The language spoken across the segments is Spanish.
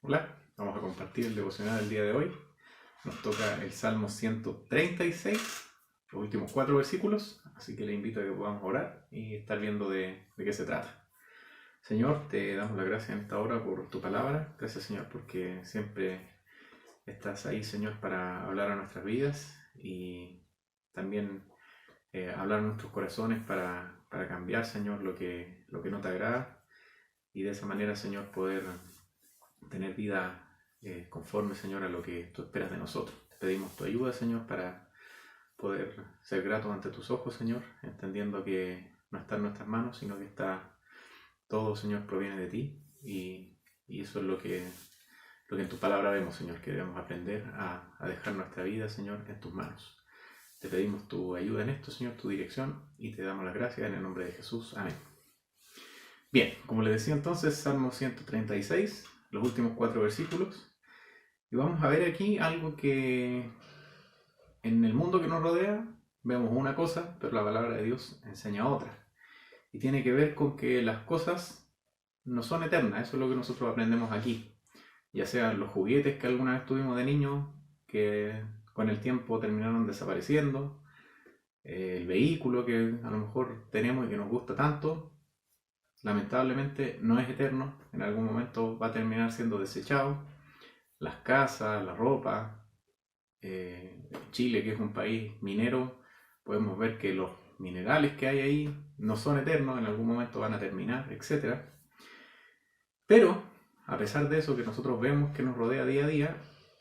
Hola, vamos a compartir el devocional del día de hoy. Nos toca el Salmo 136, los últimos 4 versículos, así que le invito a que podamos orar y estar viendo de qué se trata. Señor, te damos la gracia en esta hora por tu palabra. Gracias, Señor, porque siempre estás ahí, Señor, para hablar a nuestras vidas y también hablar a nuestros corazones para cambiar, Señor, lo que no te agrada y de esa manera, Señor, poder tener vida conforme, Señor, a lo que tú esperas de nosotros. Te pedimos tu ayuda, Señor, para poder ser gratos ante tus ojos, Señor, entendiendo que no está en nuestras manos, sino que está todo, Señor, proviene de ti y eso es lo que en tu palabra vemos, Señor, que debemos aprender a dejar nuestra vida, Señor, en tus manos. Te pedimos tu ayuda en esto, Señor, tu dirección y te damos las gracias en el nombre de Jesús. Amén. Bien, como les decía entonces, Salmo 136, los últimos 4 versículos. Y vamos a ver aquí algo que en el mundo que nos rodea vemos una cosa, pero la palabra de Dios enseña otra. Y tiene que ver con que las cosas no son eternas, eso es lo que nosotros aprendemos aquí. Ya sean los juguetes que alguna vez tuvimos de niños, que con el tiempo terminaron desapareciendo, el vehículo que a lo mejor tenemos y que nos gusta tanto, lamentablemente no es eterno, en algún momento va a terminar siendo desechado. Las casas, la ropa. Chile, que es un país minero, podemos ver que los minerales que hay ahí no son eternos, en algún momento van a terminar, etc. Pero, a pesar de eso que nosotros vemos que nos rodea día a día,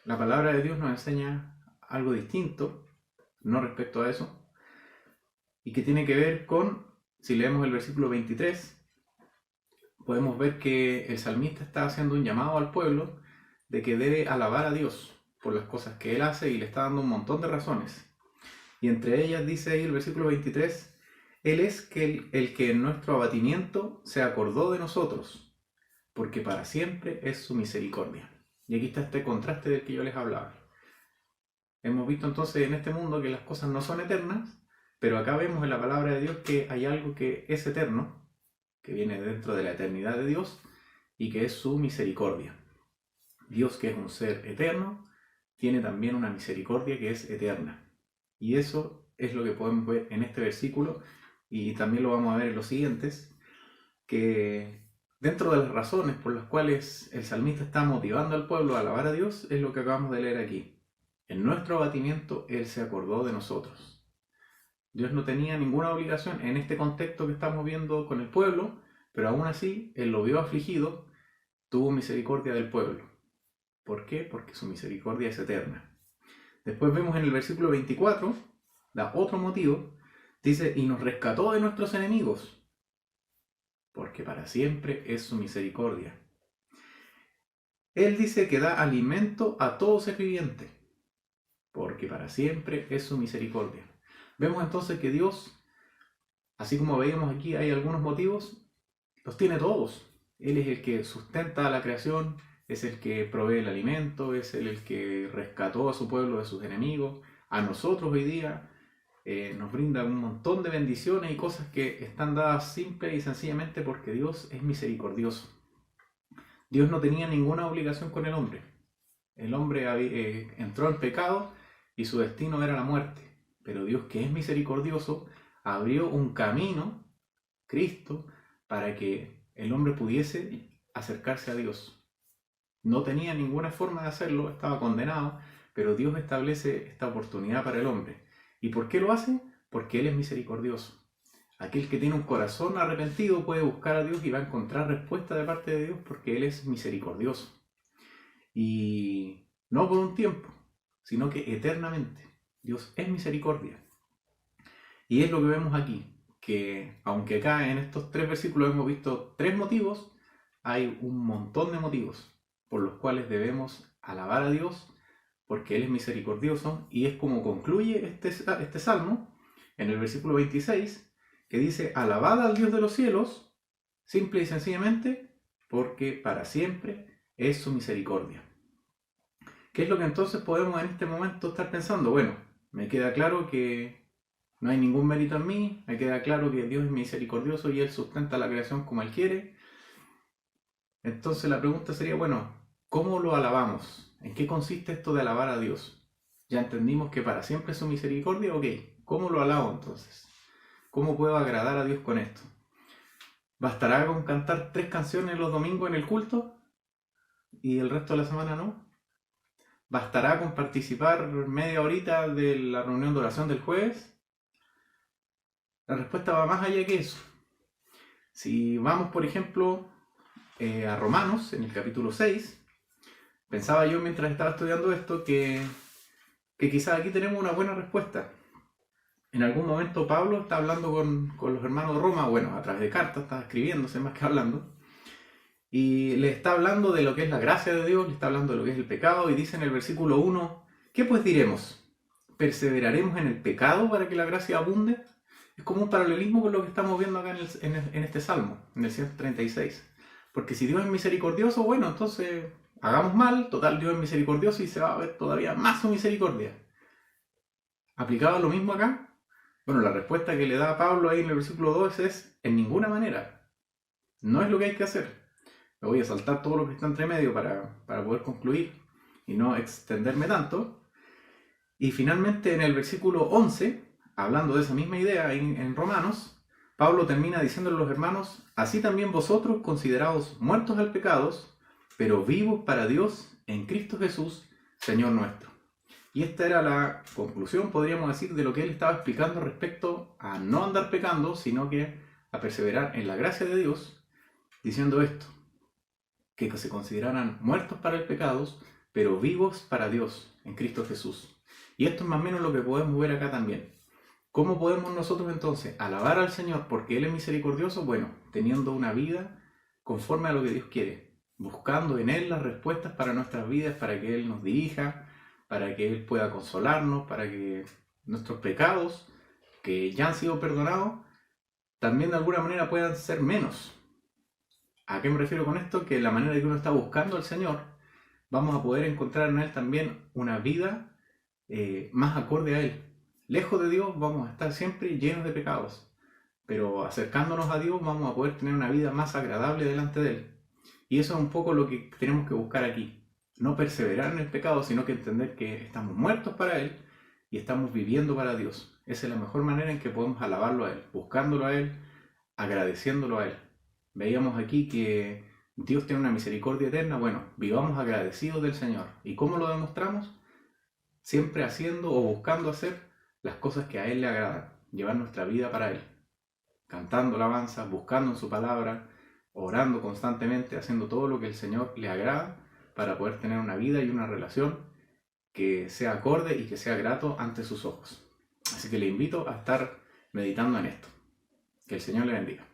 la palabra de Dios nos enseña algo distinto, no respecto a eso, y que tiene que ver con, si leemos el versículo 23, podemos ver que el salmista está haciendo un llamado al pueblo de que debe alabar a Dios por las cosas que él hace y le está dando un montón de razones. Y entre ellas dice ahí el versículo 23, Él es el que en nuestro abatimiento se acordó de nosotros, porque para siempre es su misericordia. Y aquí está este contraste del que yo les hablaba. Hemos visto entonces en este mundo que las cosas no son eternas, pero acá vemos en la palabra de Dios que hay algo que es eterno, que viene dentro de la eternidad de Dios, y que es su misericordia. Dios, que es un ser eterno, tiene también una misericordia que es eterna. Y eso es lo que podemos ver en este versículo y también lo vamos a ver en los siguientes, que dentro de las razones por las cuales el salmista está motivando al pueblo a alabar a Dios es lo que acabamos de leer aquí. En nuestro abatimiento Él se acordó de nosotros. Dios no tenía ninguna obligación en este contexto que estamos viendo con el pueblo, pero aún así Él lo vio afligido, tuvo misericordia del pueblo. ¿Por qué? Porque su misericordia es eterna. Después vemos en el versículo 24, da otro motivo, dice, y nos rescató de nuestros enemigos, porque para siempre es su misericordia. Él dice que da alimento a todo ser viviente, porque para siempre es su misericordia. Vemos entonces que Dios, así como veíamos aquí, hay algunos motivos, los tiene todos. Él es el que sustenta a la creación, es el que provee el alimento, es el que rescató a su pueblo de sus enemigos. A nosotros hoy día nos brinda un montón de bendiciones y cosas que están dadas simple y sencillamente porque Dios es misericordioso. Dios no tenía ninguna obligación con el hombre. El hombre entró en pecado y su destino era la muerte. Pero Dios, que es misericordioso, abrió un camino, Cristo, para que el hombre pudiese acercarse a Dios. No tenía ninguna forma de hacerlo, estaba condenado, pero Dios establece esta oportunidad para el hombre. ¿Y por qué lo hace? Porque Él es misericordioso. Aquel que tiene un corazón arrepentido puede buscar a Dios y va a encontrar respuesta de parte de Dios porque Él es misericordioso. Y no por un tiempo, sino que eternamente. Dios es misericordia. Y es lo que vemos aquí, que aunque acá en estos 3 versículos hemos visto 3 motivos, hay un montón de motivos por los cuales debemos alabar a Dios, porque Él es misericordioso, y es como concluye este salmo, en el versículo 26, que dice, alabad al Dios de los cielos, simple y sencillamente, porque para siempre es su misericordia. ¿Qué es lo que entonces podemos en este momento estar pensando? Bueno, me queda claro que no hay ningún mérito en mí, me queda claro que Dios es misericordioso y Él sustenta la creación como Él quiere. Entonces la pregunta sería, bueno, ¿Cómo lo alabamos? ¿En qué consiste esto de alabar a Dios? Ya entendimos que para siempre es su misericordia, ok. ¿Cómo lo alabo entonces? ¿Cómo puedo agradar a Dios con esto? ¿Bastará con cantar 3 canciones los domingos en el culto y el resto de la semana no? ¿Bastará con participar media horita de la reunión de oración del jueves? La respuesta va más allá que eso. Si vamos, por ejemplo, a Romanos, en el capítulo 6, pensaba yo mientras estaba estudiando esto que quizás aquí tenemos una buena respuesta. En algún momento Pablo está hablando con los hermanos de Roma, bueno, a través de cartas, está escribiéndose más que hablando, y le está hablando de lo que es la gracia de Dios, le está hablando de lo que es el pecado, y dice en el versículo 1, ¿qué pues diremos? ¿Perseveraremos en el pecado para que la gracia abunde? Es como un paralelismo con lo que estamos viendo acá en este salmo, en el 136. Porque si Dios es misericordioso, bueno, entonces hagamos mal, total Dios es misericordioso y se va a ver todavía más su misericordia. ¿Aplicado lo mismo acá? Bueno, la respuesta que le da a Pablo ahí en el versículo 2 es en ninguna manera. No es lo que hay que hacer. Me voy a saltar todo lo que está entre medio para poder concluir y no extenderme tanto. Y finalmente en el versículo 11, hablando de esa misma idea en Romanos, Pablo termina diciéndole a los hermanos, así también vosotros considerados muertos al pecado, pero vivos para Dios en Cristo Jesús, Señor nuestro. Y esta era la conclusión, podríamos decir, de lo que él estaba explicando respecto a no andar pecando, sino que a perseverar en la gracia de Dios, diciendo esto, que se consideraran muertos para el pecado, pero vivos para Dios en Cristo Jesús. Y esto es más o menos lo que podemos ver acá también. ¿Cómo podemos nosotros entonces alabar al Señor porque Él es misericordioso? Bueno, teniendo una vida conforme a lo que Dios quiere, buscando en Él las respuestas para nuestras vidas, para que Él nos dirija, para que Él pueda consolarnos, para que nuestros pecados, que ya han sido perdonados, también de alguna manera puedan ser menos. ¿A qué me refiero con esto? Que la manera que uno está buscando al Señor, vamos a poder encontrar en Él también una vida más acorde a Él. Lejos de Dios vamos a estar siempre llenos de pecados, pero acercándonos a Dios vamos a poder tener una vida más agradable delante de Él. Y eso es un poco lo que tenemos que buscar aquí. No perseverar en el pecado, sino que entender que estamos muertos para Él y estamos viviendo para Dios. Esa es la mejor manera en que podemos alabarlo a Él, buscándolo a Él, agradeciéndolo a Él. Veíamos aquí que Dios tiene una misericordia eterna. Bueno, vivamos agradecidos del Señor. ¿Y cómo lo demostramos? Siempre haciendo o buscando hacer las cosas que a Él le agradan, llevar nuestra vida para Él, cantando alabanzas, buscando en su palabra, orando constantemente, haciendo todo lo que el Señor le agrada para poder tener una vida y una relación que sea acorde y que sea grato ante sus ojos. Así que le invito a estar meditando en esto. Que el Señor le bendiga.